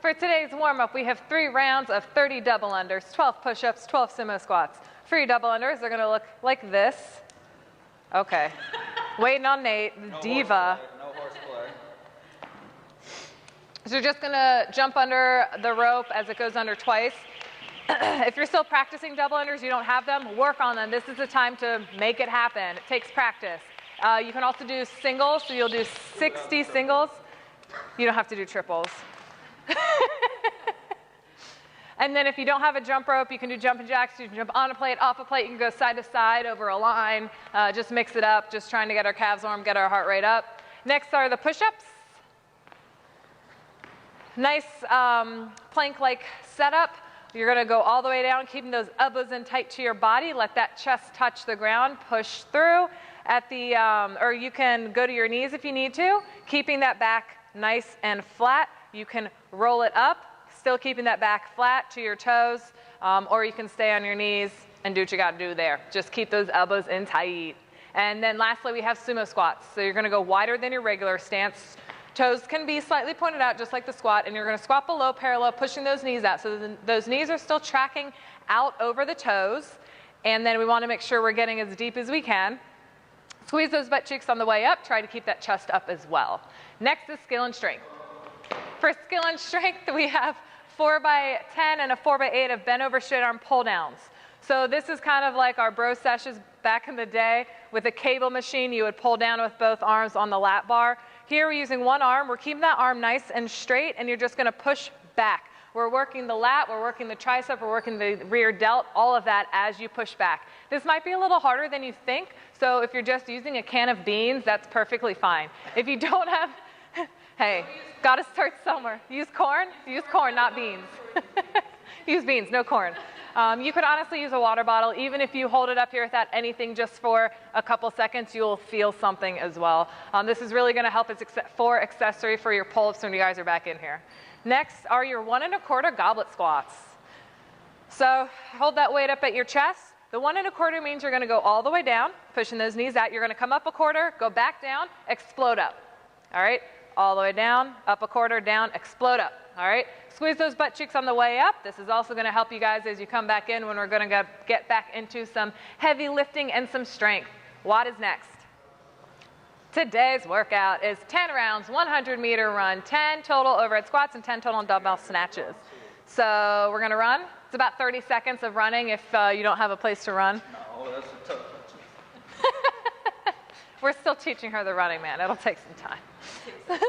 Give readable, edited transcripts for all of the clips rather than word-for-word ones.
For today's warm-up, we have 3 rounds of 30 double unders, 12 push-ups, 12 sumo squats. For your double unders, they're going to look like this. Okay. Waiting on Nate, the diva. No horseplay. So you're just going to jump under the rope as it goes under twice. If you're still practicing double unders, you don't have them, work on them. This is the time to make it happen. It takes practice. You can also do singles, so you'll do 60 singles. You don't have to do triples. And then if you don't have a jump rope, you can do jumping jacks. You can jump on a plate, off a plate. You can go side to side over a line. Just mix it up, just trying to get our calves warm, get our heart rate up. Next are the push-ups. Nice plank-like setup. You're going to go all the way down, keeping those elbows in tight to your body. Let that chest touch the ground. Push through. At the, or you can go to your knees if you need to, keeping that back nice and flat. You can roll it up, still keeping that back flat to your toes, or you can stay on your knees and do what you got to do there. Just keep those elbows in tight. And then lastly, we have sumo squats. So you're going to go wider than your regular stance. Toes can be slightly pointed out, just like the squat, and you're going to squat below parallel, pushing those knees out. So those knees are still tracking out over the toes, and then we want to make sure we're getting as deep as we can. Squeeze those butt cheeks on the way up. Try to keep that chest up as well. Next is skill and strength. For skill and strength, we have 4x10 and a 4x8 of bent over straight arm pull downs. So this is kind of like our bro sessions back in the day. With a cable machine, you would pull down with both arms on the lat bar. Here we're using one arm. We're keeping that arm nice and straight, and you're just going to push back. We're working the lat, we're working the tricep, we're working the rear delt, all of that as you push back. This might be a little harder than you think, so if you're just using a can of beans, that's perfectly fine. If you don't have, hey, got to start somewhere. Use corn, not beans. Use beans, no corn. You could honestly use a water bottle. Even if you hold it up here without anything just for a couple seconds, you'll feel something as well. This is really going to help as for accessory for your pull-ups when you guys are back in here. Next are your 1 1/4 goblet squats. So hold that weight up at your chest. The 1 1/4 means you're going to go all the way down, pushing those knees out. You're going to come up a quarter, go back down, explode up. All right? All the way down, up a quarter, down, explode up. All right? Squeeze those butt cheeks on the way up. This is also going to help you guys as you come back in when we're going to get back into some heavy lifting and some strength. What is next? Today's workout is 10 rounds, 100-meter run, 10 total overhead squats, and 10 total dumbbell snatches. So we're going to run. It's about 30 seconds of running if you don't have a place to run. No, that's a tough one. We're still teaching her the running, man. It'll take some time.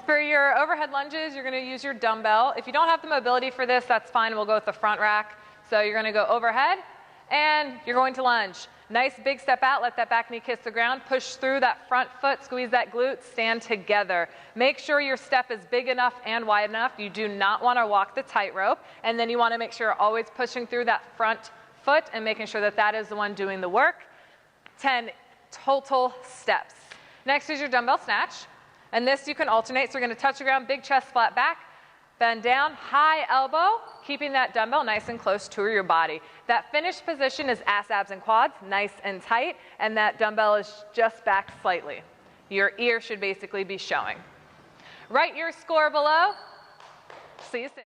For your overhead lunges, you're going to use your dumbbell. If you don't have the mobility for this, that's fine. We'll go with the front rack. So you're going to go overhead, and you're going to lunge. Nice big step out, let that back knee kiss the ground, push through that front foot, squeeze that glute, stand together. Make sure your step is big enough and wide enough. You do not want to walk the tightrope, and then you want to make sure you're always pushing through that front foot and making sure that that is the one doing the work. 10 total steps. Next is your dumbbell snatch, and this you can alternate, so you're going to touch the ground, big chest, flat back, bend down, high elbow, keeping that dumbbell nice and close to your body. That finished position is ass, abs, and quads, nice and tight, and that dumbbell is just back slightly. Your ear should basically be showing. Write your score below. See you soon.